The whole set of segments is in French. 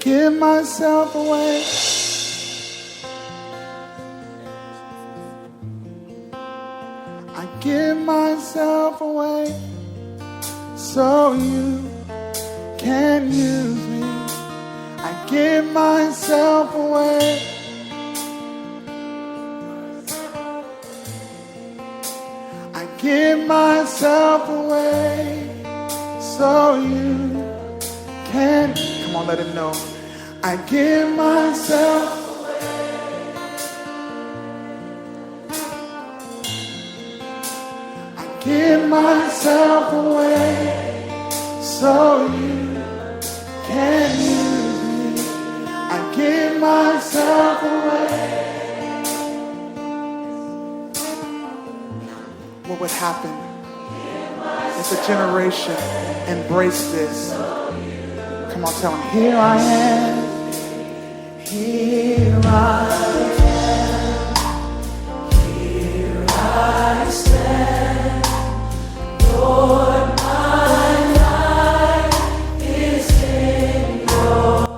give myself away. I give myself away so you can use me. I give myself away. I give myself away so you can. Come on, let him know. I give myself. I give myself away so you can use me. I give myself away. What would happen if a generation embraced this? Come on, tell him, here I am. Here I am. Here I stand. Lord, my life is in your.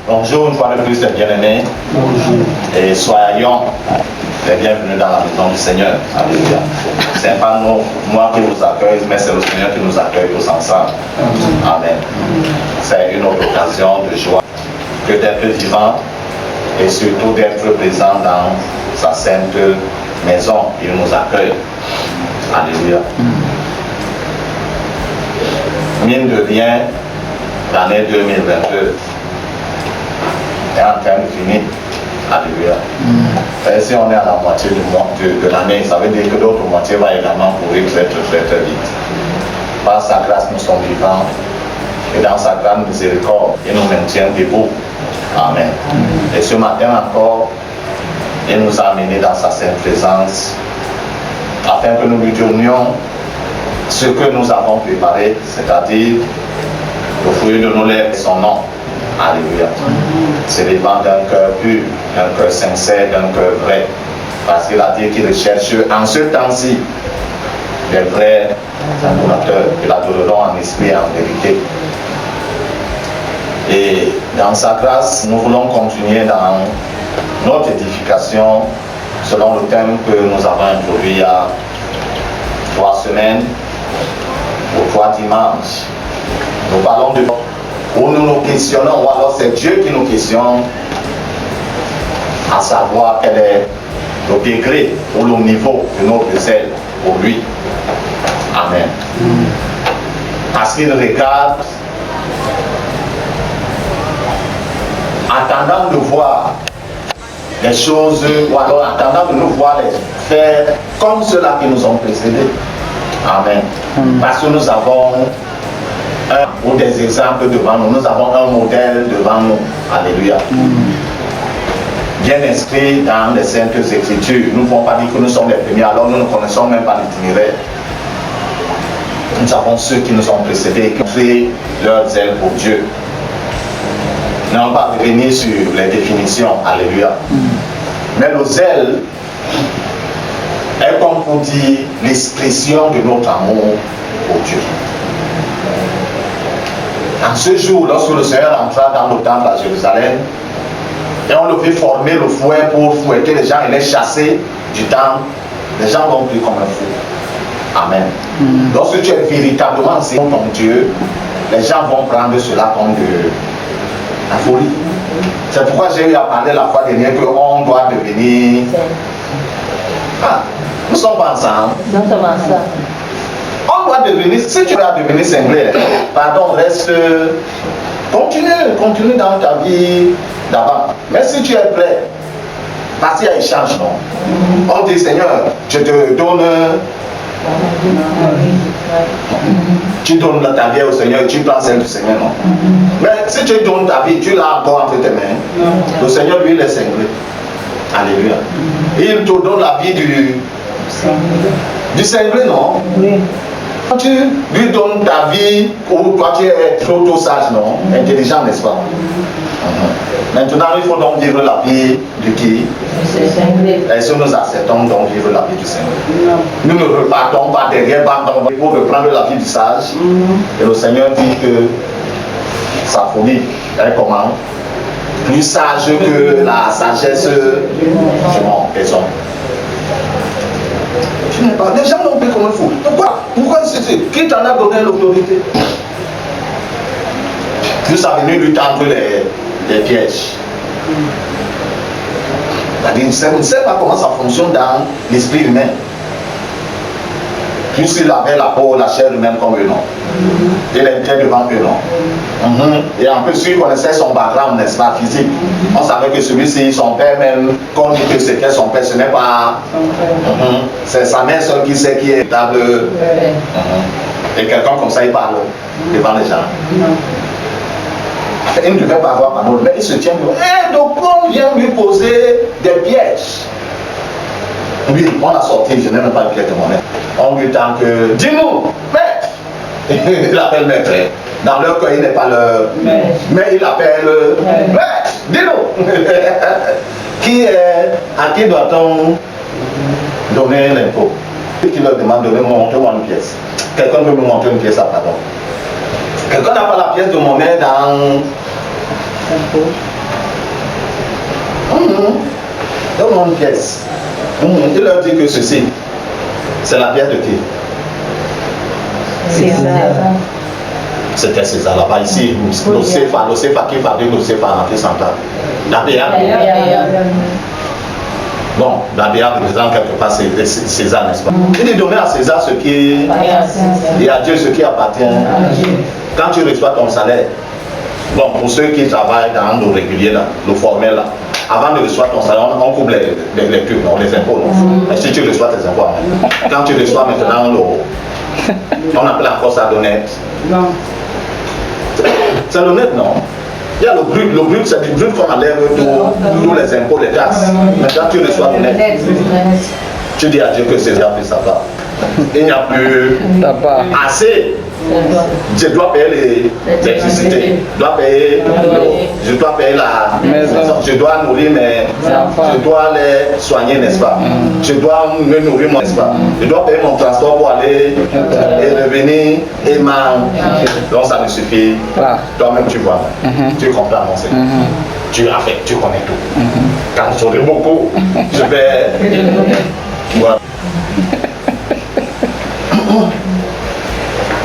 Bonjour une fois de plus les bien-aimés. Bonjour. Et soyons les bienvenus dans la maison du Seigneur. Alléluia. C'est pas moi qui vous accueille, mais c'est le Seigneur qui nous accueille tous ensemble. Amen. C'est une autre occasion de joie que d'être vivant et surtout d'être présent dans sa sainte maison. Il nous accueille. Alléluia. Mine de rien, l'année 2022 est en train de finir. Alléluia. Et si on est à la moitié de l'année, ça veut dire que l'autre moitié va également courir très vite. Par sa grâce, nous sommes vivants. Et dans sa grande miséricorde, il nous maintient debout. Amen. Et ce matin encore, il nous a amenés dans sa sainte présence afin que nous lui donnions ce que nous avons préparé, c'est-à-dire le fruit de nos lèvres et son nom. Alléluia. C'est vivant d'un cœur pur, d'un cœur sincère, d'un cœur vrai. Parce qu'il a dit qu'il recherche en ce temps-ci les vrais adorateurs qui l'adoreront en esprit et en vérité. Et dans sa grâce, nous voulons continuer dans notre édification selon le thème que nous avons introduit il y a 3 semaines ou 3 dimanches. Nous parlons de où nous nous questionnons, ou alors c'est Dieu qui nous questionne, à savoir quel est le degré ou le niveau de notre zèle pour lui. Amen. Parce qu'il regarde, attendant de voir les choses, ou alors attendant de nous voir les faire comme ceux-là qui nous ont précédés. Amen. Parce que nous avons ou des exemples devant nous, nous avons un modèle devant nous. Alléluia. Bien inscrit dans les Saintes Écritures. Nous ne pouvons pas dire que nous sommes les premiers, alors nous ne connaissons même pas l'itinéraire. Nous avons ceux qui nous ont précédés, qui ont fait leur zèle pour Dieu. Nous n'allons pas revenir sur les définitions. Alléluia. Mais le zèle est comme pour dire l'expression de notre amour pour Dieu. En ce jour, lorsque le Seigneur entra dans le temple à Jérusalem, et on le fait former le fouet pour fouetter les gens et les chasser du temple, les gens vont prier comme un fou. Amen. Lorsque tu es véritablement pour ton Dieu, les gens vont prendre cela comme de la folie. C'est pourquoi j'ai eu à parler la fois dernière qu'on doit devenir. Nous sommes pas ensemble. Nous sommes ensemble. On doit devenir, si tu vas devenir cinglé, pardon, reste, continue dans ta vie d'avant. Mais si tu es prêt, parce qu'il y a échange, non? On dit, Seigneur, je te donne, tu donnes ta vie au Seigneur, tu prends celle du Seigneur, non? Mais si tu donnes ta vie, tu l'as encore entre tes mains, le Seigneur, lui, il est cinglé. Alléluia. Il te donne la vie du cinglé, non? Oui. Quand tu lui donnes ta vie, ou toi tu es trop sage, non? Intelligent, n'est-ce pas? Maintenant, il faut donc vivre la vie de qui? Est-ce que nous acceptons donc vivre la vie du Seigneur? Nous ne repartons pas derrière pour reprendre la vie du sage. Et le Seigneur dit que sa folie. Elle comment? Plus sage que la sagesse du monde. Tu n'es pas. Les gens l'ont pris comme un fou. Pourquoi qui t'en a donné l'autorité? Plus ça venu lui tendre les pièges. Il ne sait pas comment ça fonctionne dans l'esprit humain. Plus il avait la peau, la chair humaine comme eux, non. Il était devant eux, non. Et en plus, il connaissait son background, n'est-ce pas, physique. On savait que celui-ci, son père même, qu'on dit que c'était son père, ce n'est pas. C'est sa mère seule qui sait qui est véritable. Et quelqu'un comme ça, il parle devant les gens. Il ne devait pas avoir parole, mais il se tient devant. Et donc, on vient lui poser des pièges. Oui, on a sorti, je n'ai même pas de piège de monnaie. On lui tend que, dis-nous, maître. Il appelle maître. Dans leur cœur, il n'est pas le maître. Mais il appelle maître. Dis-nous. À qui doit-on donner l'impôt? Qui leur demande de me montrer une pièce. Quelqu'un veut me montrer une pièce à pardon. Quelqu'un n'a pas la pièce de monnaie dans. Donne-moi une pièce. Il leur dit que ceci, c'est la pièce de qui? César. C'était César là-bas ici. L'Océfa qui fabrique l'Océfa en Afrique centrale. La BA. Bon, la BA représente quelque part César, n'est-ce pas? Il dit donner à César ce qui et à Dieu ce qui appartient. Quand tu reçois ton salaire, bon, pour ceux qui travaillent dans le régulier, là, le formel, là, avant de recevoir ton salaire, on coupe les trucs, non, les impôts. Mais si tu reçois tes impôts, quand tu reçois maintenant on appelle encore ça l'honnête. Non. C'est l'honnête, non? Il y a le brut, c'est du brut qu'on enlève tous les impôts, les taxes. Maintenant tu reçois l'honnête. Tu dis à Dieu que César fait sa part. Il n'y a plus assez. Je dois payer l'électricité, je dois payer l'eau, je dois payer la maison, je dois nourrir je dois les soigner, n'est-ce pas? Je dois me nourrir, n'est-ce pas? Je dois payer mon transport pour aller et revenir et manger. Donc ça ne suffit. Toi-même tu vois, tu comprends mon Seigneur. Tu as fait, tu connais tout. Quand j'aurai beaucoup, je vais. Voilà.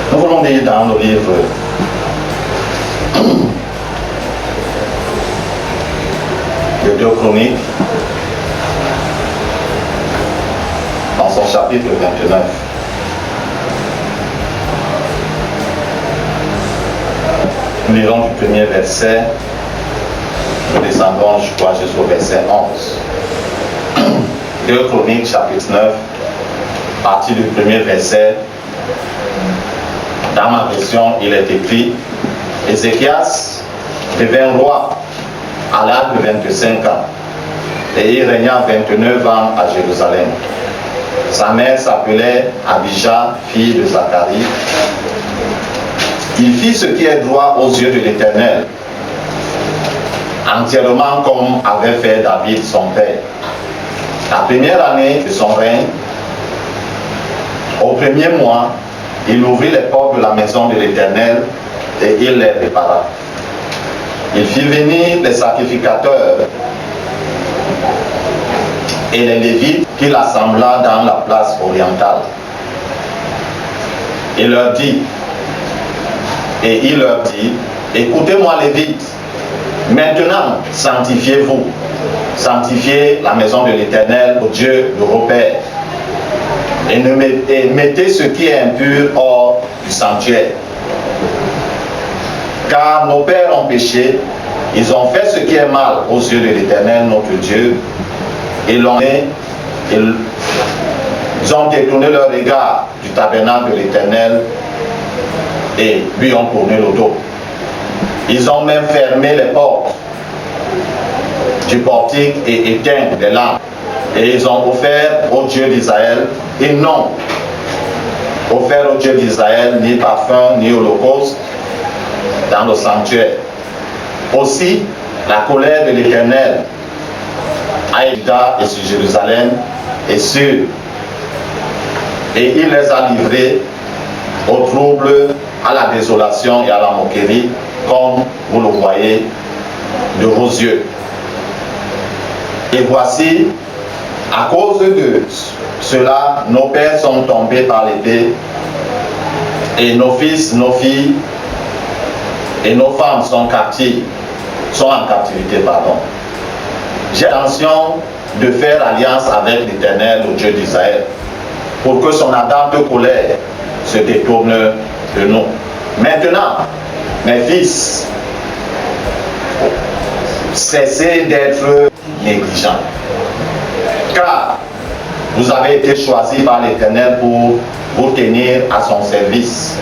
Nous voulons lire dans nos livres de 2 Chroniques, dans son chapitre 29. Nous lirons du premier verset, nous descendons, je crois, jusqu'au verset 11. 2 Chroniques, chapitre 9, partie du premier verset. Dans ma version, il est écrit, Ézéchias devint roi à l'âge de 25 ans et il régna 29 ans à Jérusalem. Sa mère s'appelait Abijah, fille de Zacharie. Il fit ce qui est droit aux yeux de l'Éternel, entièrement comme avait fait David son père. La première année de son règne, au premier mois, il ouvrit les portes de la maison de l'Éternel et il les répara. Il fit venir les sacrificateurs et les Lévites qu'il assembla dans la place orientale. Il leur dit, écoutez-moi Lévites, maintenant sanctifiez-vous, sanctifiez la maison de l'Éternel, au Dieu de vos pères. Et mettez ce qui est impur hors du sanctuaire. Car nos pères ont péché, ils ont fait ce qui est mal aux yeux de l'Éternel, notre Dieu, et ils ont détourné leur regard du tabernacle de l'Éternel et lui ont tourné le dos. Ils ont même fermé les portes du portique et éteint les lampes. Et ils ont offert au Dieu d'Israël, et non offert au Dieu d'Israël ni parfum ni holocauste dans le sanctuaire. Aussi, la colère de l'Éternel à Juda et sur Jérusalem est sûre, et il les a livrés au trouble, à la désolation et à la moquerie, comme vous le voyez de vos yeux. Et voici, à cause de cela, nos pères sont tombés par l'épée, et nos fils, nos filles, et nos femmes sont en captivité, J'ai l'intention de faire alliance avec l'Éternel, le Dieu d'Israël, pour que son ardente colère se détourne de nous. Maintenant, mes fils, cessez d'être négligents, car vous avez été choisis par l'Éternel pour vous tenir à son service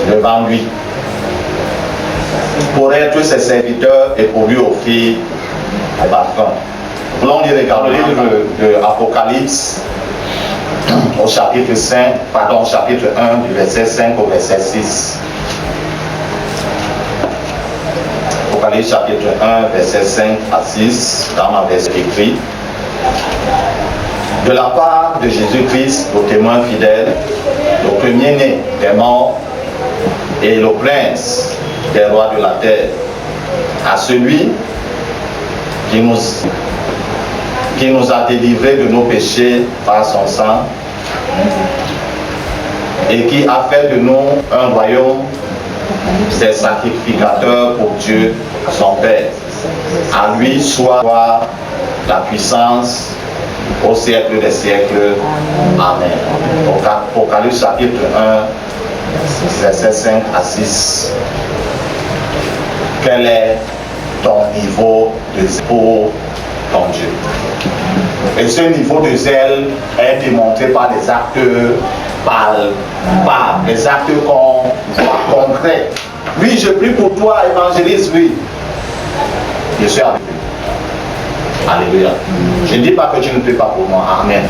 devant lui, pour être ses serviteurs et pour lui offrir un parfum. Voulons lire le livre de Apocalypse au chapitre 1 du verset 5 au verset 6. Apocalypse chapitre 1 verset 5 à 6, dans ma version écrit: de la part de Jésus-Christ, le témoin fidèle, le premier-né des morts et le prince des rois de la terre, à celui qui nous a délivrés de nos péchés par son sang et qui a fait de nous un royaume des sacrificateurs pour Dieu son Père. À lui soit la puissance au siècle des siècles. Amen. Apocalypse chapitre 1, verset 5 à 6. Quel est ton niveau de zèle pour ton Dieu? Et ce niveau de zèle est démontré par des actes palpables, des actes concrets. Oui, je prie pour toi, évangéliste, oui. Je suis avec lui. Alléluia. Je ne dis pas que tu ne pries pas pour moi. Amen.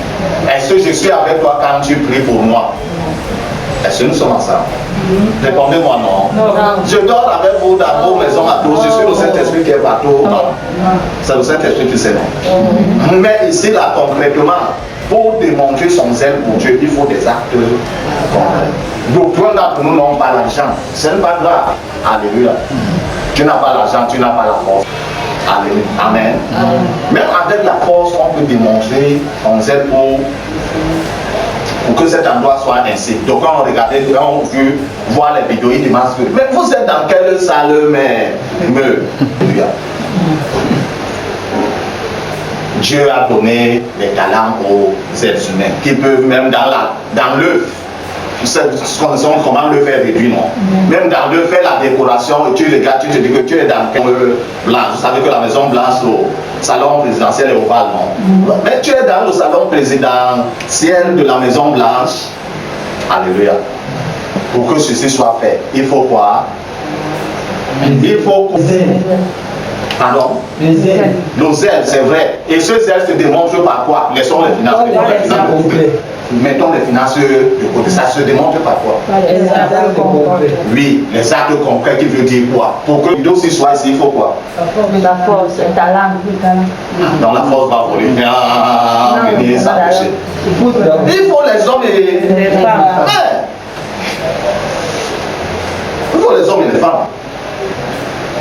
Est-ce que je suis avec toi quand tu pries pour moi? Est-ce que nous sommes ensemble? Répondez-moi non. Je dors avec vous dans vos maisons à tous. Je suis le Saint-Esprit qui est partout. C'est le Saint-Esprit qui s'est là. Mais ici, là, concrètement, pour démontrer son zèle pour Dieu, il faut des actes concrets. D'autres d'entre nous n'ont pas l'argent. Ce n'est pas grave. Alléluia. Tu n'as pas l'argent, tu n'as pas la force. Alléluia. Amen. Même avec la force, on peut démontrer son zèle pour que cet endroit soit ainsi. Donc quand on regardait, on a vu voir les vidéos, ils demandent mais vous êtes dans quelle salle, mais Dieu a donné des talents aux êtres humains qui peuvent même dans l'œuf. Comment le faire réduit, non? Même dans l'œuf, faire la décoration, et tu regardes, tu te dis que tu es dans quelle blanche. Vous savez que la Maison Blanche, le salon présidentiel est ovale, non? Mais tu es dans le salon présidentiel de la Maison Blanche. Alléluia. Pour que ceci soit fait, il faut quoi? Il faut que... Pardon? Le zèle, c'est vrai. Et ce zèle se démontre par quoi? Laissons les finances. Mettons les finances de côté. Ça se démontre par quoi? Les actes concrets. Oui, les actes concrets qui veut dire quoi? Pour que le dossier soit ici, il faut quoi? La force, le talent. Dans la force va voler. Venir s'empêcher. Il faut les hommes et les femmes. Il faut les hommes et les femmes.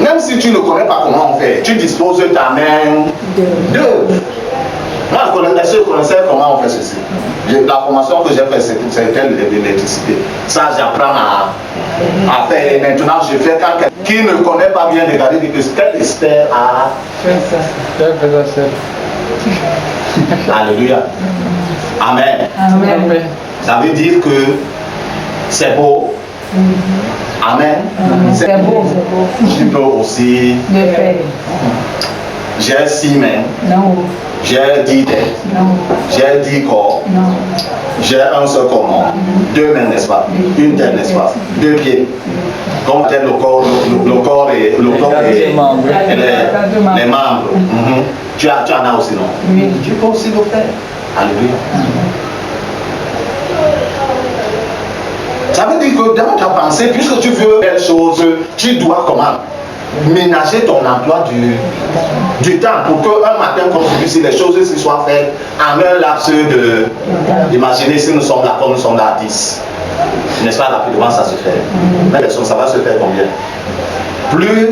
Même si tu ne connais pas comment on fait, tu disposes ta main d'œuvre. Moi, je connaissais comment on fait ceci. La formation que j'ai faite, c'était l'électricité. Ça, j'apprends à faire. Et maintenant, je fais quand quelqu'un qui ne connaît pas bien regarder, dit que quel expert a fait ça. Alléluia. Amen. Amen. Ça veut dire que c'est beau. Amen. C'est beau. Tu peux aussi. J'ai 6 mains. Non. J'ai 10 têtes. Non. J'ai 10 corps. Non. J'ai un seul corps. 2 mains, n'est-ce pas? Une tête, n'est-ce pas? 2 pieds. Comme tel le corps et les membres. Tu en as aussi, non? Oui. Tu peux aussi le faire. Alléluia. Ça veut dire que dans ta pensée, puisque tu veux faire des choses, tu dois comment? Ménager ton emploi du temps pour qu'un matin comme celui-ci, les choses ici soient faites en un laps de... Imaginez si nous sommes là comme nous sommes là à 10. N'est-ce pas, rapidement ça se fait. Mais les choses, ça va se faire combien? plus,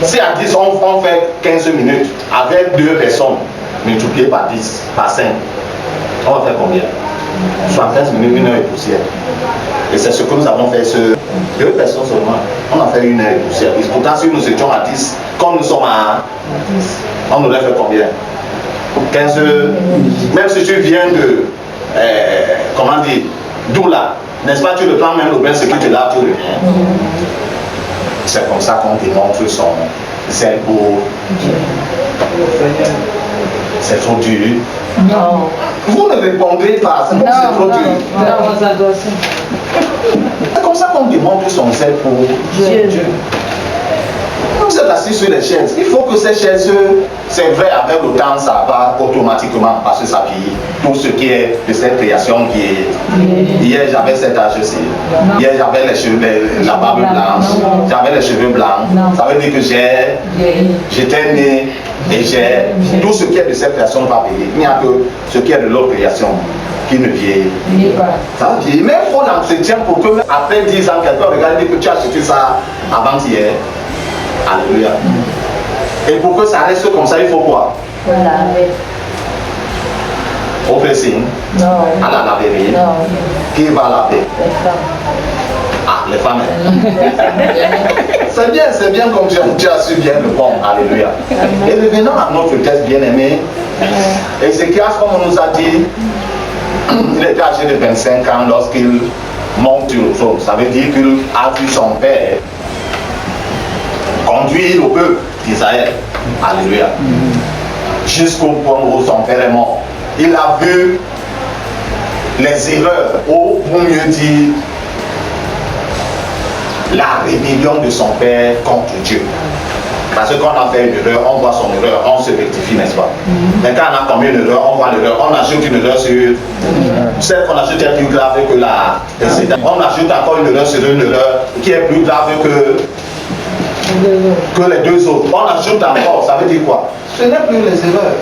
si à 10 on fait 15 minutes, avec 2 personnes, multiplié par 10, par 5, on va faire combien? 75 minutes, 1 heure et poussière. Et c'est ce que nous avons fait, 2 personnes seulement. On a fait 1 heure et poussière. Et pourtant, si nous étions à 10, comme nous sommes à 10, on aurait fait combien? 15 heures. Même si tu viens de, comment dire, Doula, n'est-ce pas, tu le prends même le bain, ce qui te lave, tu reviens. C'est comme ça qu'on démontre son zèle pour. C'est trop dur. Non. Vous ne répondrez pas, c'est trop dur. Non, c'est comme ça qu'on démontre son zèle pour Dieu. Vous êtes assis sur les chaises. Il faut que ces chaises, c'est vrai, avec le temps, ça va automatiquement parce que ça vieillit. Tout ce qui est de cette création qui est. Hier, j'avais cet âge-ci. Hier, j'avais les cheveux, la barbe blanche. J'avais les cheveux blancs. Ça veut dire que j'étais né et j'ai. Tout ce qui est de cette création va vieillir. Il n'y a que ce qui est de l'autre création qui ne vieillit pas. Ça vieillit. Mais il faut l'entretien pour que, après 10 ans, quelqu'un regarde et dit que tu as acheté ça avant-hier. Alléluia. Et pour que ça reste comme ça, il faut quoi? Au pressing. Non. À la laverie. Non. Qui va laver? Les femmes. C'est bien comme tu as su bien le bon. Alléluia. Et revenons à notre texte bien-aimé. Ézéchias, comme on nous a dit, il était âgé de 25 ans lorsqu'il monte sur le trône. Ça veut dire qu'il a vu son père conduire le peuple d'Israël. Alléluia. Jusqu'au point où son père est mort. Il a vu les erreurs, ou pour mieux dire, la rébellion de son père contre Dieu. Parce que quand on a fait une erreur, on voit son erreur, on se rectifie, n'est-ce pas? Mais quand on a commis une erreur, on voit l'erreur, on ajoute une erreur sur celle qu'on ajoute est plus grave que la précédente. On ajoute encore une erreur sur une erreur qui est plus grave que les 2 autres. On ajoute encore, ça veut dire quoi? Ce n'est plus les erreurs.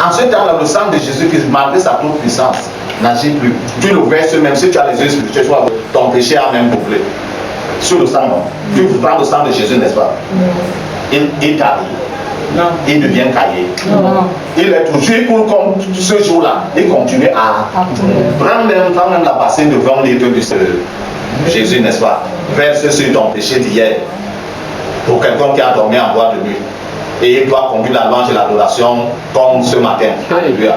En ce temps-là, le sang de Jésus-Christ, malgré sa toute puissance, n'agit plus. Tu le verses même si tu as les yeux spirituels, ton péché a même doublé. Sur le sang, non. Tu prends le sang de Jésus, n'est-ce pas? Il t'arrive. Il devient caillé. Il est toujours, il coule comme ce jour-là. Il continue à prendre même la bassine de 20 litres de Jésus, n'est-ce pas? Verse sur ton péché d'hier. Pour quelqu'un qui a dormi en boîte de nuit. Et il doit conduire la louange et l'adoration comme ce matin. Alléluia.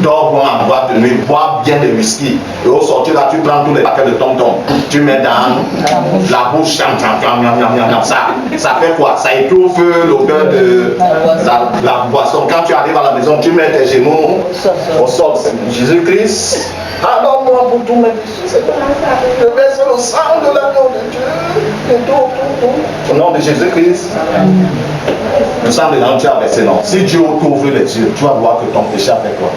Dors bon en boîte de nuit, bois bien de whisky. Et au sortir là, tu prends tous les paquets de tom-tom. Tu mets dans la bouche, ça fait quoi? Ça étouffe l'odeur de la boisson. Quand tu arrives à la maison, tu mets tes genoux au sol. Jésus-Christ, pardonne-moi pour tous mes péchés. Je verse le sang de l'agneau de Dieu. Au nom de Jésus-Christ. Le sang de l'agneau, tu as versé, non. Si Dieu t'ouvre les yeux, tu vas voir que ton péché a fait quoi?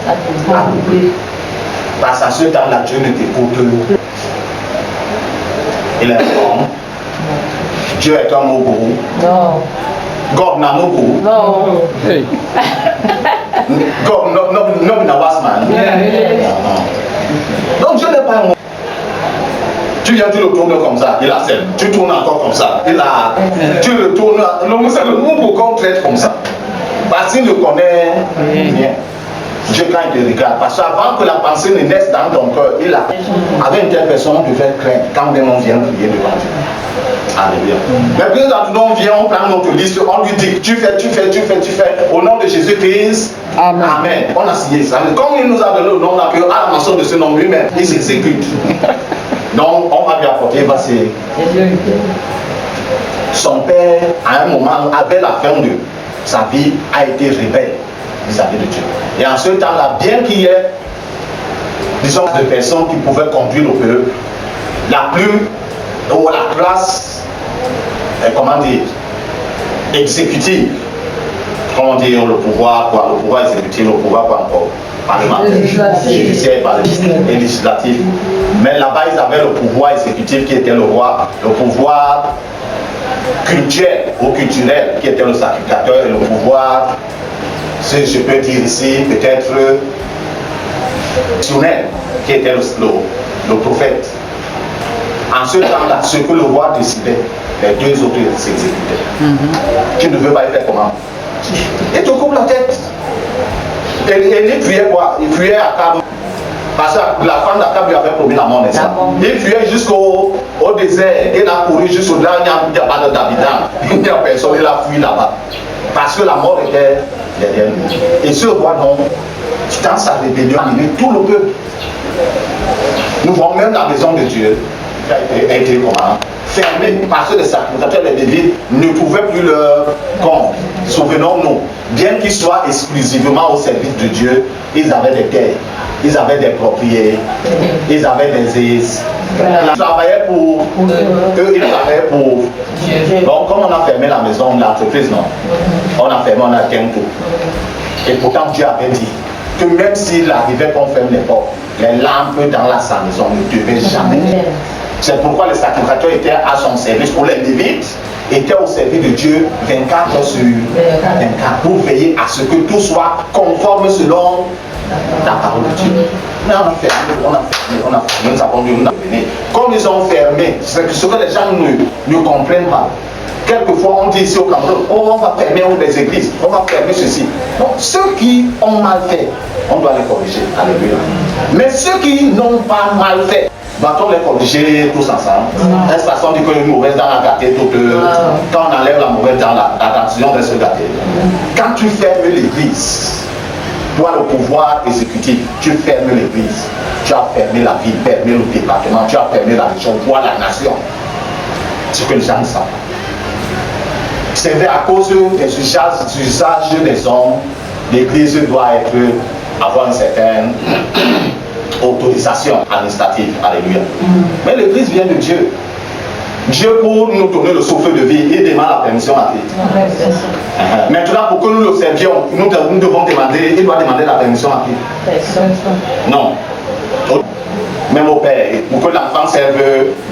Parce qu'à ce temps-là, Dieu ne t'écoute. Il est un homme. Dieu est un Mogourou. Non. God n'a Mogourou. Non. God n'a Wasman. Donc Dieu n'est pas un Mogourou. Tu viens, tu le tournes comme ça, il a celle. Tu tournes encore comme ça, il a. Tu le tournes. C'est le Mogourou qu'on traite comme ça. Parce qu'il ne connaît rien. Dieu, quand il te regarde, parce qu'avant que la pensée ne naisse dans ton cœur, il a. Avec une telle personne, on devait craindre quand même on vient prier devant Dieu. Alléluia. Mais puis quand on vient, on prend notre liste, on lui dit tu fais. Au nom de Jésus-Christ, Amen. Amen. On a signé ça. Mais comme il nous a donné le nom, à la mention de ce nom lui-même, il s'exécute. Donc on va lui apporter, son père, à un moment, avait la fin de sa vie, a été rebelle vis-à-vis de Dieu. Et en ce temps-là, bien qu'il y ait, disons, de personnes qui pouvaient conduire le peuple, la classe, comment dire, exécutive, comment dire, le pouvoir exécutif, le pouvoir quoi encore, parlementaire, judiciaire et législatif. Mais là-bas, ils avaient le pouvoir exécutif qui était le roi, le pouvoir culturel ou culturel qui était le sacrificateur et le pouvoir, si je peux dire ici, peut-être qui était le prophète. En ce temps-là, ce que le roi décidait, les deux autres s'exécutaient. Tu ne veux pas y faire comment? Et tu coupes la tête. Et il fuyait quoi? Il fuyait à Akab. Parce que la femme d'Akab lui avait promis la mort, n'est-ce pas? Il fuyait jusqu'au désert. Il a couru jusqu'au-delà, il n'y a pas d'habitants. Il n'y a personne, il a fui là-bas. Parce que la mort était derrière lui. Et ce roi, donc, dans sa rébellion, il est tout le peuple. Nous voyons même la maison de Dieu a été comment? Fermée parce que les sacrificateurs, les Lévites, ne pouvaient plus leur compte. Souvenons-nous, bien qu'ils soient exclusivement au service de Dieu, ils avaient des terres, ils avaient des propriétés, ils avaient des aises. Ils travaillaient pour eux, ils travaillaient pour. Donc, comme on a fermé la maison, l'entreprise, non, on a fermé, on a éteint tout. Et pourtant, Dieu avait dit que même s'il arrivait qu'on ferme les portes, les lampes dans sa maison ne devaient jamais. C'est pourquoi les sacrificateurs étaient à son service. Pour les Lévites, étaient au service de Dieu 24 heures sur 24 pour veiller à ce que tout soit conforme selon la parole de Dieu. Mais on a fermé, nous avons dû nous abstenir. Comme ils ont fermé, c'est ce que les gens ne comprennent pas. Quelquefois, on dit ici au Cameroun, oh, on va fermer des églises, on va fermer ceci. Donc, ceux qui ont mal fait, on doit les corriger. Alléluia. Mais ceux qui n'ont pas mal fait, va-t-on les corriger tous ensemble? Est-ce qu'on dit qu'une mauvaise dent a gâté toute. Quand on enlève la mauvaise dent, la décision reste gâtée. Quand tu fermes l'église, toi le pouvoir exécutif, tu fermes l'église, tu as fermé la ville, fermé le département, tu as fermé la région, voire la nation. C'est que les gens ne savent pas. C'est vrai, à cause des usages des hommes, l'église doit avoir une certaine autorisation administrative. Alléluia. Mais l'église vient de Dieu. Dieu, pour nous donner le souffle de vie, il demande la permission à qui? Maintenant, pour que nous le servions, nous devons demander, il doit demander la permission à qui? Non. Même au Père, pour que l'enfant serve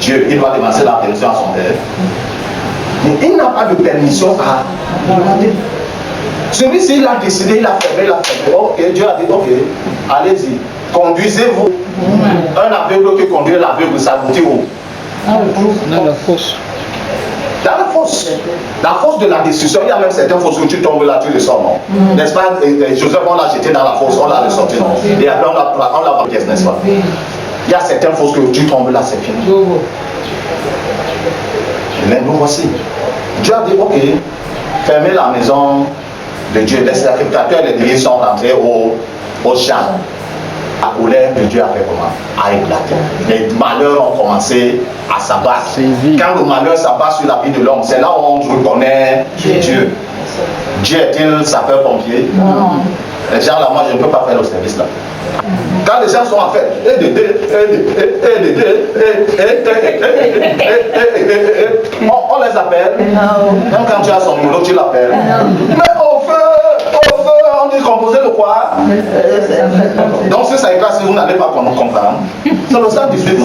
Dieu, il doit demander la permission à son Père. Mais il n'a pas de permission à demander. Celui-ci, il a décidé, il a fermé. Ok, Dieu a dit, ok, allez-y, conduisez-vous. Un aveugle qui conduit l'aveugle, ça vous dit où? Dans la fosse. Dans la fosse. La fosse de la destruction, il y a même certaines fosses où tu tombes là, tu le sors, non? N'est-ce pas? Joseph, on l'a jeté dans la fosse, on l'a ressorti, non? Et après, on l'a pièce, n'est-ce pas? Il y a certaines fosses que tu tombes là, c'est fini. Mais nous voici. Dieu a dit, ok, fermez la maison de Dieu. Les sacrificateurs et les déliés sont rentrés au champ. La colère de Dieu a fait comment? A éclaté. Les malheurs ont commencé à s'abattre. Quand le malheur s'abat sur la vie de l'homme, c'est là où on reconnaît Dieu. Dieu est-il sapeur-pompier? Non. Les gens là, moi je ne peux pas faire le service là. Quand les gens sont en fait, on les appelle. Même quand tu as son numéro, tu l'appelles. Mais au feu, on dit composer le quoi? Donc si ça éclate, si vous n'allez pas comprendre, c'est le sang 18.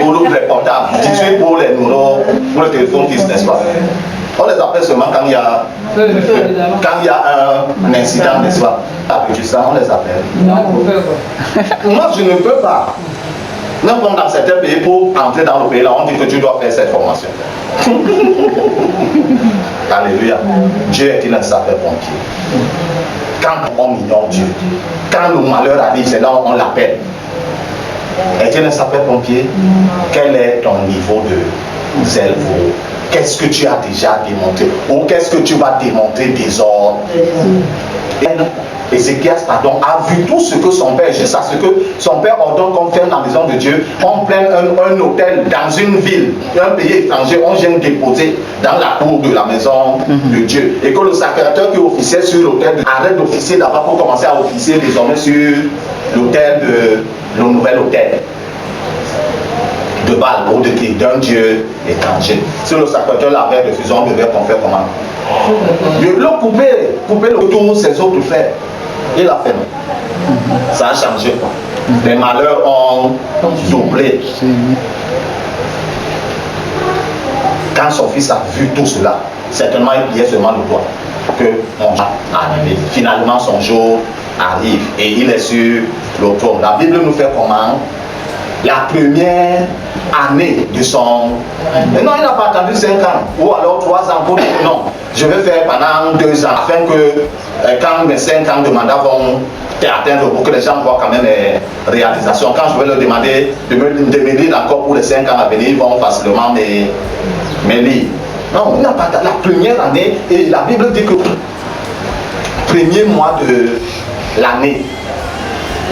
Pour les portables, 18 pour les numéros, pour le téléphone fixe, n'est-ce pas? On les appelle seulement quand il y a un incident, n'est-ce pas? Avec du sang, on les appelle. Non, on peut pas. Moi, je ne peux pas. Même comme dans certains pays, pour entrer dans le pays, là, on dit que tu dois faire cette formation. Alléluia. Dieu est-il un sapeur-pompier? Quand on ignore Dieu, quand le malheur arrive, c'est là où on l'appelle. Est-il un sapeur-pompier? Quel est ton niveau de zèle? Qu'est-ce que tu as déjà démonté? Ou qu'est-ce que tu vas démontrer désordre? Ézéchias, pardon, a vu tout ce que son père, juste à ce que son père ordonne qu'on ferme la maison de Dieu, on prenne un hôtel dans une ville, un pays étranger, on vient déposer dans la cour de la maison de Dieu. Et que le sacrificateur qui officiait sur l'hôtel arrête d'officier d'abord pour commencer à officier désormais sur l'hôtel le nouvel hôtel de Baal ou d'un Dieu étranger. Si le sacrificateur l'avait refusé, on devait qu'on fait comment? Le couper le tour ses autres frères. Il a fait. Ça a changé quoi. Les malheurs ont doublé. Quand son fils a vu tout cela, certainement il pliait seulement le doigt que mon jour arrive. Finalement son jour arrive et il est sur le trône. La Bible nous fait comment? la première année de son... Mais non, il n'a pas attendu 5 ans, ou alors 3 ans pour dire non, je vais faire pendant 2 ans, afin que quand mes 5 ans de mandat vont atteindre, pour que les gens voient quand même les réalisations. Quand je vais leur demander de me lire encore pour les 5 ans à venir, ils vont facilement me lire. Non, il n'a pas attendu la première année, et la Bible dit que premier mois de l'année,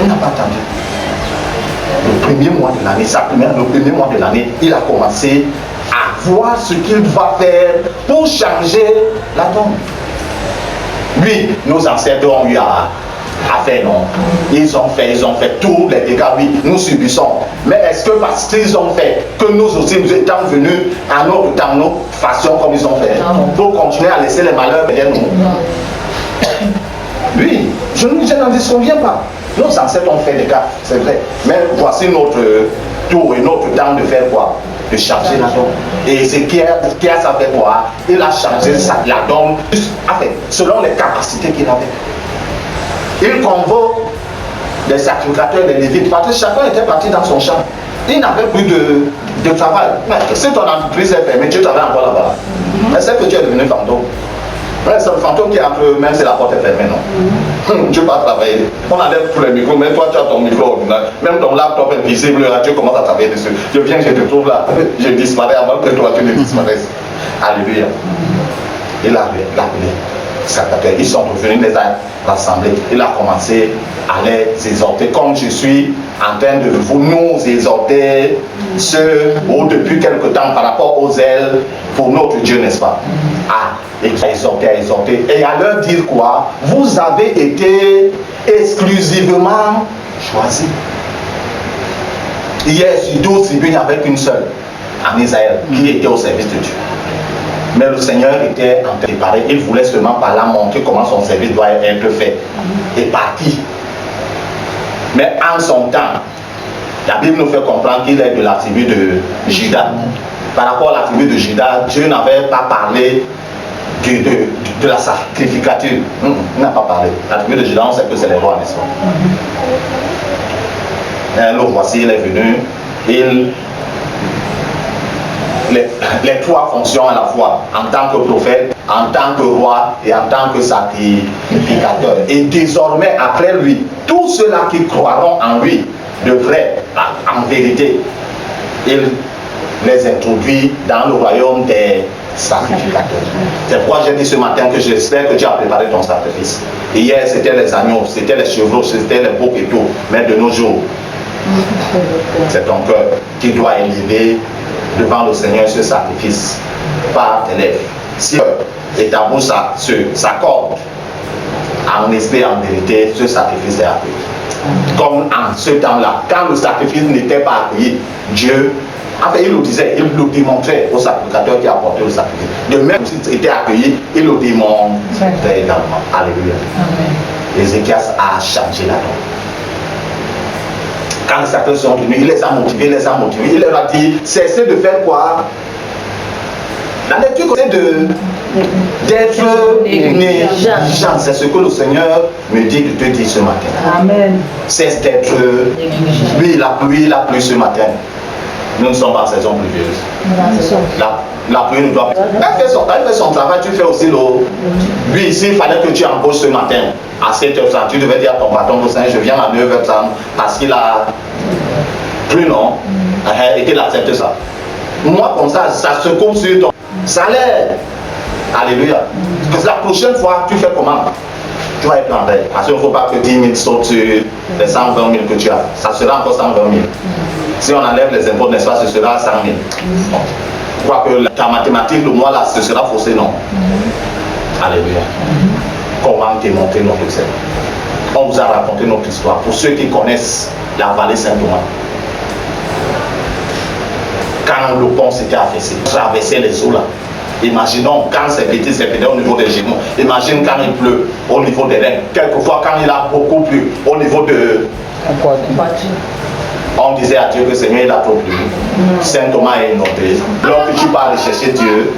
il n'a pas attendu. Le premier mois de l'année, le premier mois de l'année, il a commencé à voir ce qu'il va faire pour changer la donne. Oui, nos ancêtres ont eu à faire, non. Ils ont fait tous les dégâts, oui, nous subissons. Mais est-ce que parce qu'ils ont fait, que nous aussi nous étions venus à notre temps, nos façons comme ils ont fait, pour continuer à laisser les malheurs derrière nous? Oui, je n'en disconviens pas. Nos ancêtres ont fait des cas, c'est vrai. Mais voici notre tour et notre temps de faire quoi? De changer la donne. Et c'est qui a ça fait quoi? Il a changé la donne, selon les capacités qu'il avait. Il convoque les sacrificateurs, les lévites, parce que chacun était parti dans son champ. Il n'avait plus de travail. Mais si ton entreprise est fermée, tu travailles encore là-bas. Est-ce que tu es devenu fantôme? C'est le fantôme qui est entre eux, même si la porte est fermée, non? Tu ne peux pas travailler. On enlève tous les micros, mais toi tu as ton micro ordinaire. Même ton laptop est visible, tu commences à travailler dessus. Je viens, je te trouve là, je disparais avant que toi tu ne disparaisses. Alléluia. Il a appelé. Ils sont revenus, les a rassemblés. Il a commencé à les exhorter, comme je suis en train de vous nous exhorter ceux depuis quelque temps par rapport aux ailes pour notre Dieu, n'est-ce pas? Exhorter. Et à leur dire quoi? Vous avez été exclusivement choisis. Hier, sur 12 tribunes, il n'y avait qu'une seule en Israël qui était au service de Dieu. Mais le Seigneur était en train de préparer. Il voulait seulement par là montrer comment son service doit être fait. Et parti. Mais en son temps, la Bible nous fait comprendre qu'il est de la tribu de Juda. Par rapport à la tribu de Juda, Dieu n'avait pas parlé de la sacrificature. Il n'a pas parlé. La tribu de Juda, on sait que c'est les rois, n'est-ce pas? Et le voici, il est venu. Les 3 fonctions à la fois, en tant que prophète, en tant que roi et en tant que sacrificateur. Et désormais, après lui, tous ceux-là qui croiront en lui devraient, en vérité, il les introduit dans le royaume des sacrificateurs. C'est pourquoi j'ai dit ce matin que j'espère que tu as préparé ton sacrifice. Hier, c'était les agneaux, c'était les chevreaux, c'était les boucs et tout. Mais de nos jours, c'est ton cœur qui doit élever devant le Seigneur ce sacrifice par tes lèvres. Si et ta bouche s'accorde en esprit, en vérité, ce sacrifice est accueilli. Comme en ce temps-là, quand le sacrifice n'était pas accueilli, Dieu, il le disait, il le démontrait au sacrificateur qui a apporté le sacrifice. De même s'il était accueilli, il le démontrait également. Alléluia. Ézéchias a changé la donne. Quand les sacrificateurs sont venus, il les a motivés, il leur a dit, cessez de faire quoi? La lecture c'est d'être négligent. C'est ce que le Seigneur me dit de te dire ce matin. Amen. Cesse d'être la pluie ce matin. Nous ne sommes pas en saison pluvieuse. La pluie ne doit pas. Elle fait son travail, tu fais aussi l'eau. Lui ici, il fallait que tu embauches ce matin à 7h30. Tu devais dire à ton patron, je viens à 9h30 parce qu'il a plu, non? Et qu'il accepte ça. Moi, comme ça se coupe sur ton salaire. Alléluia. Parce que la prochaine fois, tu fais comment? Tu vas être en règle. Parce qu'il ne faut pas que 10 000 sautent sur les 120 000 que tu as. Ça sera encore 120 000. Si on enlève les impôts, n'est-ce pas, ce sera 100 000. Je crois que ta mathématique, le mois là, ce sera faussé, non? Alléluia. Comment démontrer notre excellence? On vous a raconté notre histoire. Pour ceux qui connaissent la vallée Saint-Thomas, quand le pont s'était affaissé, traversait les eaux là. Imaginons quand c'est petit, c'est peut-être au niveau des genoux. Imagine quand il pleut au niveau des reins. Quelquefois quand il a beaucoup plu au niveau de... On disait à Dieu que Seigneur il a trop plu. Saint Thomas est inondé. Lorsque tu pars chercher Dieu,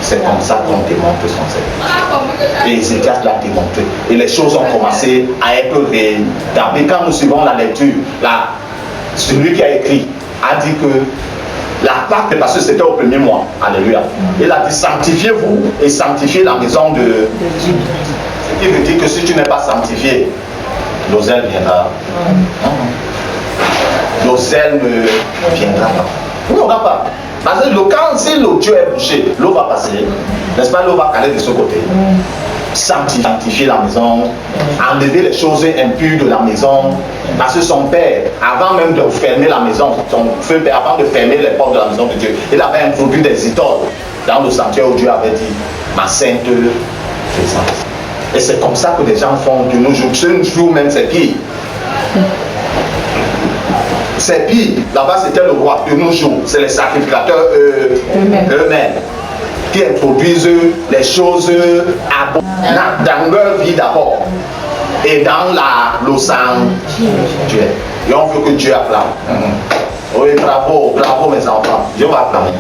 c'est comme ça qu'on démontre son Seigneur. Et Ézéchias l'a démontré. Et les choses ont commencé à être rétablies. Quand nous suivons la lecture, celui qui a écrit, a dit que la Pâque, parce que c'était au premier mois. Alléluia. Il a dit sanctifiez-vous et sanctifiez la maison de Dieu. Ce qui veut dire que si tu n'es pas sanctifié, l'oseille viendra. L'oseille ne viendra pas. Il n'y aura pas. Parce que quand si le Dieu est bouché, l'eau va passer. N'est-ce pas, l'eau va caler de ce côté. Sanctifier la maison, enlever les choses impures de la maison. Parce que son père, avant même de fermer la maison, son feu père, avant de fermer les portes de la maison de Dieu, il avait introduit des idoles dans le sanctuaire où Dieu avait dit ma sainte présence. Et c'est comme ça que des gens font de nos jours. Ce jour même, c'est pire. C'est pire. Là-bas, c'était le roi. De nos jours, c'est les sacrificateurs eux-mêmes qui introduisent les choses dans leur vie d'abord et dans le sanctuaire. Et on veut que Dieu acclame. Oui, bravo, bravo mes enfants. Dieu va acclamer.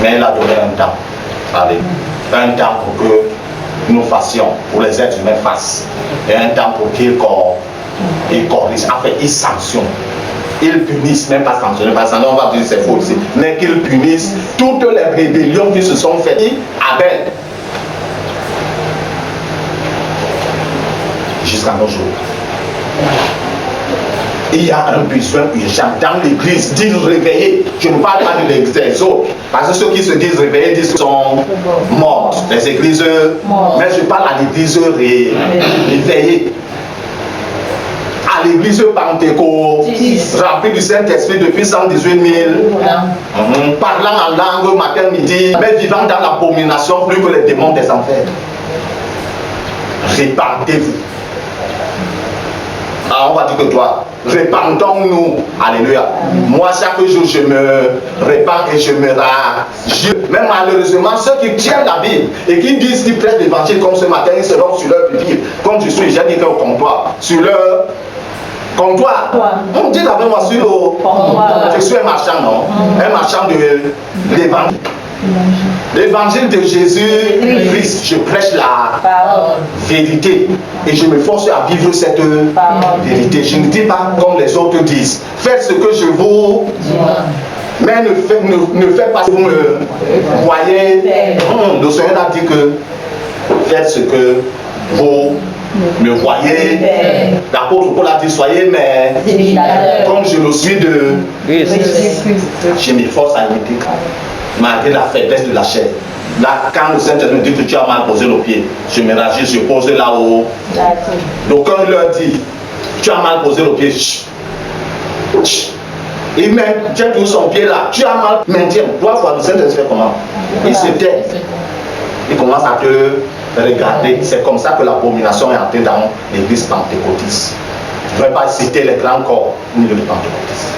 Mais il a donné un temps. Allez, un temps pour que nous fassions, pour les êtres humains fassent. Et un temps pour qu'ils corrigent, en fait, ils sanctionnent. Ils punissent, même pas sanctionner, parce que on va dire c'est faux ici, mais qu'ils punissent toutes les rébellions qui se sont faites avec jusqu'à nos jours. Il y a un besoin urgent dans l'église d'y réveiller. Je ne parle pas de l'église des autres, parce que ceux qui se disent réveillés disent qu'ils sont morts, les églises, mais je parle à l'église réveillée. À l'église pentecôtiste, remplie du Saint-Esprit depuis 118 000, parlant en langue matin, midi, mais vivant dans l'abomination plus que les démons des enfers. Répandez-vous. Ah, on va dire que toi, répandons-nous. Alléluia. Moi, chaque jour, je me répands et je me rajoute. Mais malheureusement, ceux qui tiennent la Bible et qui disent qu'ils prêchent l'évangile comme ce matin, ils seront sur leur pupitre, comme je suis, j'ai dit au comptoir, sur leur comptoir. On dit avec moi sur le comptoir. Je suis un marchand, non? Un marchand de l'évangile. L'évangile de Jésus-Christ, je prêche la vérité et je me force à vivre cette vérité. Je ne dis pas comme les autres disent. Faites ce que je vous dis. Mais ne faites pas ce que vous me voyez. Le Seigneur a dit que faites ce que vous me voyez. L'apôtre Paul a dit soyez mais comme je le suis de je m'efforce à imiter malgré la faiblesse de la chair. Là, quand le Saint-Esprit dit que tu as mal posé le pied, je me réagis, je pose là-haut. Donc quand il leur dit tu as mal posé le pied, il met tout son pied là, tu as mal, maintiens. 3 fois, le Saint-Esprit fait comment? Il se tait. Il commence à te regarder. C'est comme ça que l'abomination est entrée dans l'église pentecôtiste. Je ne vais pas citer les grands corps ni le pentecôtiste.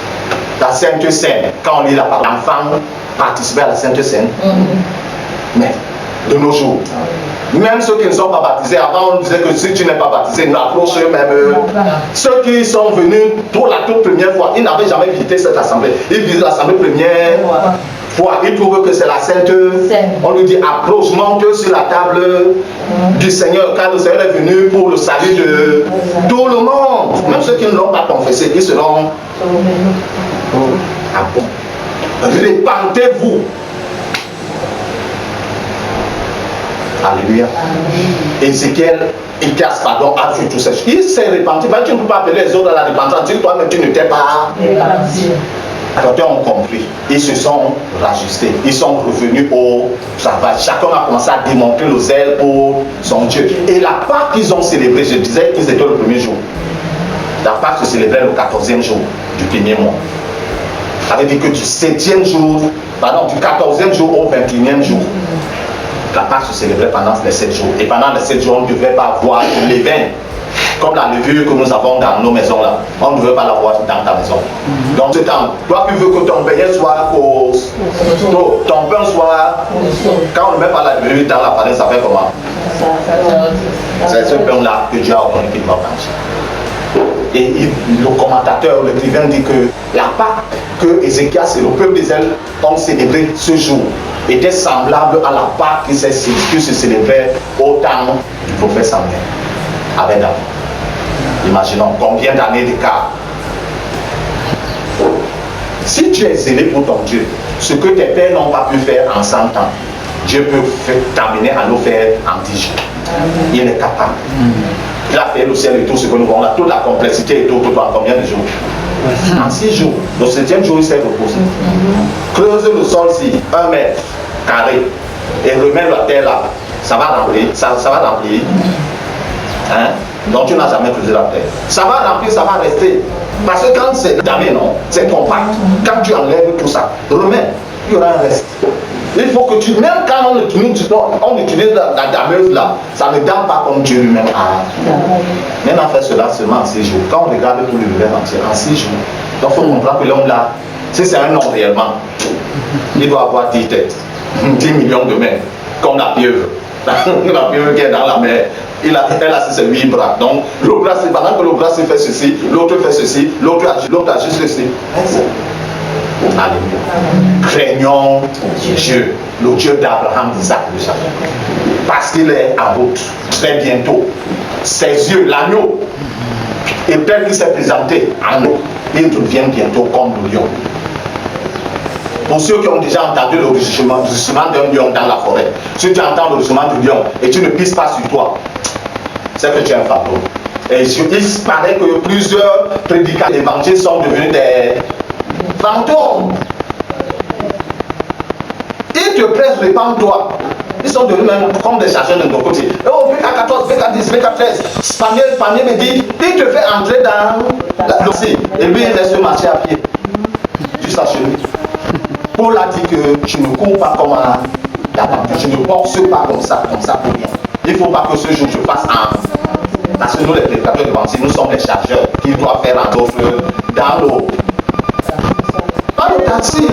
La Sainte Seine, quand on lit la parole, l'enfant participer à la Sainte Seine. Mais de nos jours, même ceux qui ne sont pas baptisés, avant on disait que si tu n'es pas baptisé, nous approchons eux-mêmes. Ceux qui sont venus pour la toute première fois, ils n'avaient jamais visité cette assemblée. Ils visitent l'assemblée première fois. Ils trouvent que c'est la Sainte. On lui dit approche, monte sur la table du Seigneur, car le Seigneur est venu pour le salut de tout le monde. Même ceux qui ne l'ont pas confessé, ils seront ah bon. Répandez-vous. Alléluia. Ézéchiel, Échias, pardon, a vu tout ça. Il s'est répandu. Tu ne peux pas appeler les autres à la repentance. Toi-même, tu ne t'es pas répandu. Alors, ils ont compris. Ils se sont rajustés. Ils sont revenus au travail. Chacun a commencé à démontrer le zèle pour son Dieu. Et la Pâque qu'ils ont célébrée, je disais qu'ils étaient le premier jour. La Pâque se célébrait le 14e jour du premier mois. Ça veut dire que du 7e jour, pardon, du 14e jour au 21e jour, la Pâque se célébrait pendant les 7 jours. Et pendant les 7 jours, on ne devait pas avoir de levain. Comme la levure que nous avons dans nos maisons là. On ne devait pas l'avoir dans ta maison. Donc ce temps, toi tu veux que ton beignet soit au ton pain soit. Quand on ne met pas la levure dans la farine, ça fait comment? C'est ce pain là que Dieu a ordonné qu'il va manger. Et le commentateur, l'écrivain dit que la Pâque que Ézéchias et le peuple d'Israël ont célébré ce jour était semblable à la Pâque qui se célébrait au temps du prophète Samuel avec David. Imaginons combien d'années d'écart Si tu es zélé pour ton Dieu, ce que tes pères n'ont pas pu faire en 100 ans, Dieu peut t'amener à le faire en 10 jours. Il est capable. Il a fait le ciel et tout ce que nous voyons là, toute la complexité et tout en combien de jours? En 6 jours. Le 7e jour, il s'est reposé. Creuse le sol si 1 mètre carré et remets la terre là. Ça va remplir. Ça va remplir. Hein? Donc tu n'as jamais creusé la terre. Ça va remplir, ça va rester. Parce que quand c'est damé, non, c'est compact. Quand tu enlèves tout ça, remets, il y aura un reste. Il faut que tu, même quand on utilise la dameuse là, ça ne dame pas comme Dieu lui-même a. Maintenant, fait cela seulement en 6 jours. Quand on regarde tout l'univers entier, en 6 jours. Donc il faut comprendre que l'homme là, si c'est un homme réellement, il doit avoir 10 têtes, 10 millions de mains, comme la pieuvre. La pieuvre qui est dans la mer. Elle a ses 8 bras. Donc, le bras, pendant que le bras fait ceci, l'autre fait ceci, l'autre agit ceci. Alléluia. Craignons Dieu, le Dieu d'Abraham, d'Isaac, de Jacob. Parce qu'il est en route, très bientôt. Ses yeux, l'agneau, et tel qu'il s'est présenté à nous, il revient bientôt comme le lion. Pour ceux qui ont déjà entendu le rugissement d'un lion dans la forêt, si tu entends le rugissement du lion et tu ne pisses pas sur toi, c'est que tu es un fantôme. Et il paraît que plusieurs prédicateurs d'évangile sont devenus des fantômes. Ils te pressent, répands-toi. Ils sont devenus même comme des chargeurs de ton côté. Oh, VK14, VK10, VK13, panier me dit, il te fait entrer dans la dossier. Et lui, il reste marcher à pied. Juste à chez lui. Paul a dit que tu ne cours pas comme la pente, tu ne boxes pas comme ça pour rien. Il ne faut pas que ce jour je fasse un. Parce que nous, les prédicateurs d'évangile, nous sommes les chargeurs qui doivent faire un autre dans l'eau. Dans le taxi.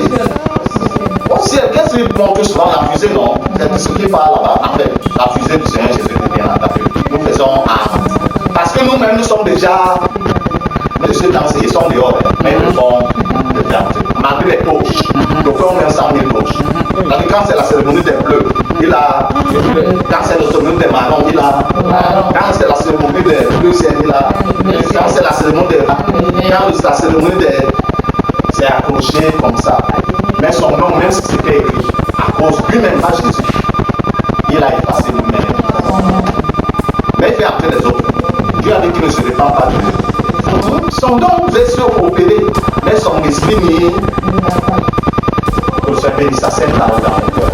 Au ciel, qu'est-ce qu'il montre souvent? La fusée, non? C'est ce qui parle là-bas. En fait, la fusée du Seigneur Jésus est bien entendu. Nous faisons un. Parce que nous-mêmes, nous sommes déjà. Monsieur dansés, ils sont dehors, mais ils le font de danser. Malgré les coachs, donc on met 100 000 coachs. Quand c'est la cérémonie des bleus, il a. Quand c'est la cérémonie des marrons, il a. Quand c'est la cérémonie des bleus, il a. Quand c'est la cérémonie des. Quand c'est la cérémonie des. C'est accroché comme ça. Mais son nom, même si c'était écrit, à cause lui-même, pas Jésus, il a effacé lui-même. Mais il fait entrer les autres. Dieu a dit qu'il ne se répand pas de lui. Son don devait se opérer, mais son esprit n'y est. Que ce béni sa sainte parole dans le cœur.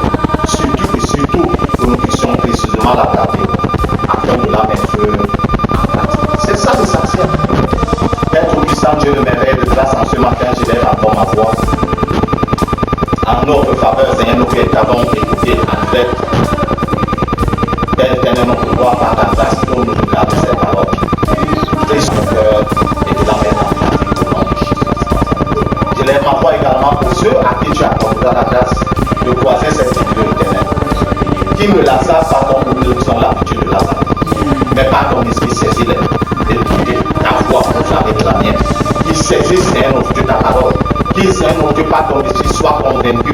Surtout et surtout que nous puissions précisément la garder afin de la mettre en pratique. C'est ça l'essentiel. Être puissant, Dieu le merveille de grâce en ce matin, je lève encore ma voix. En notre faveur, Seigneur, nous qui t'avons écouté en fait. Père éternel, notre gloire par ta grâce pour nous regarder ces paroles. Christ mon cœur et de la main. Je lève ma voix également pour ceux à qui tu accorderas la grâce de croiser cette vidéo éternelle. Qui ne la savent pas comme nous ont l'habitude de la savoir. Mais par ton esprit, saisis-les. D'écouter ta voix pour avec la mienne. Qui saisissent, Seigneur, notre Dieu, ta parole. Qui, Seigneur, notre Dieu, par ton esprit, soit convaincu